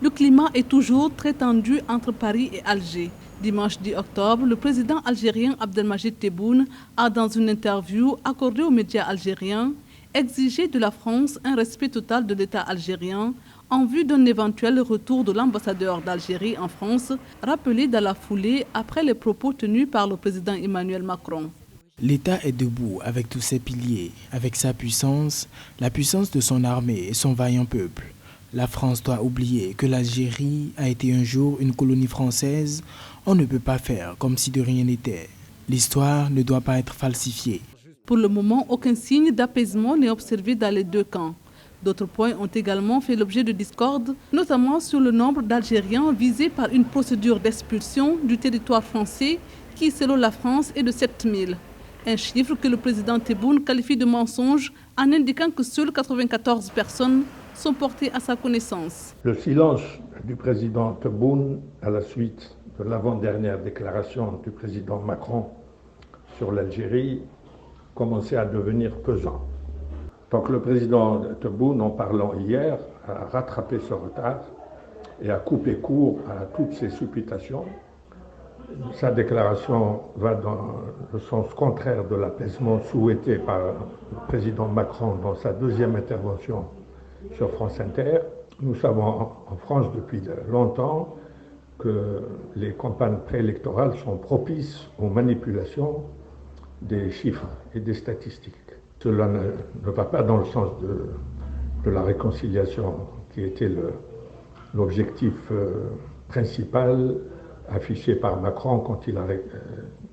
Le climat est toujours très tendu entre Paris et Alger. Dimanche 10 octobre, le président algérien Abdelmadjid Tebboune a, dans une interview accordée aux médias algériens, exigé de la France un respect total de l'État algérien en vue d'un éventuel retour de l'ambassadeur d'Algérie en France, rappelé dans la foulée après les propos tenus par le président Emmanuel Macron. L'État est debout avec tous ses piliers, avec sa puissance, la puissance de son armée et son vaillant peuple. La France doit oublier que l'Algérie a été un jour une colonie française. On ne peut pas faire comme si de rien n'était. L'histoire ne doit pas être falsifiée. Pour le moment, aucun signe d'apaisement n'est observé dans les deux camps. D'autres points ont également fait l'objet de discordes, notamment sur le nombre d'Algériens visés par une procédure d'expulsion du territoire français qui, selon la France, est de 7 000. Un chiffre que le président Tebboune qualifie de mensonge en indiquant que seules 94 personnes sont portées à sa connaissance. Le silence du président Tebboune à la suite de l'avant-dernière déclaration du président Macron sur l'Algérie commençait à devenir pesant. Donc le président Tebboune, en parlant hier, a rattrapé ce retard et a coupé court à toutes ces supputations. Sa déclaration va dans le sens contraire de l'apaisement souhaité par le président Macron dans sa deuxième intervention sur France Inter. Nous savons en France depuis longtemps que les campagnes préélectorales sont propices aux manipulations des chiffres et des statistiques. Cela ne va pas dans le sens de la réconciliation qui était l'objectif principal affiché par Macron quand il a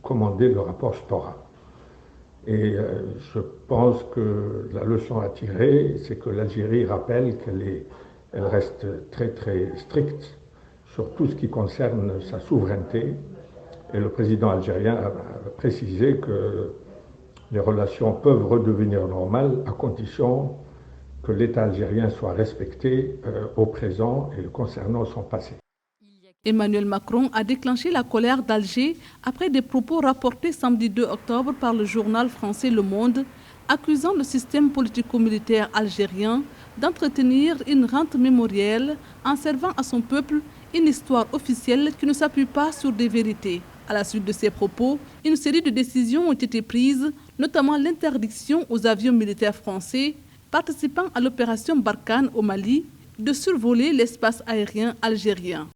commandé le rapport Stora. Et je pense que la leçon à tirer, c'est que l'Algérie rappelle qu'elle reste très très stricte sur tout ce qui concerne sa souveraineté. Et le président algérien a précisé que les relations peuvent redevenir normales à condition que l'État algérien soit respecté au présent et concernant son passé. Emmanuel Macron a déclenché la colère d'Alger après des propos rapportés samedi 2 octobre par le journal français Le Monde, accusant le système politico-militaire algérien d'entretenir une rente mémorielle en servant à son peuple une histoire officielle qui ne s'appuie pas sur des vérités. À la suite de ces propos, une série de décisions ont été prises, notamment l'interdiction aux avions militaires français participant à l'opération Barkhane au Mali de survoler l'espace aérien algérien.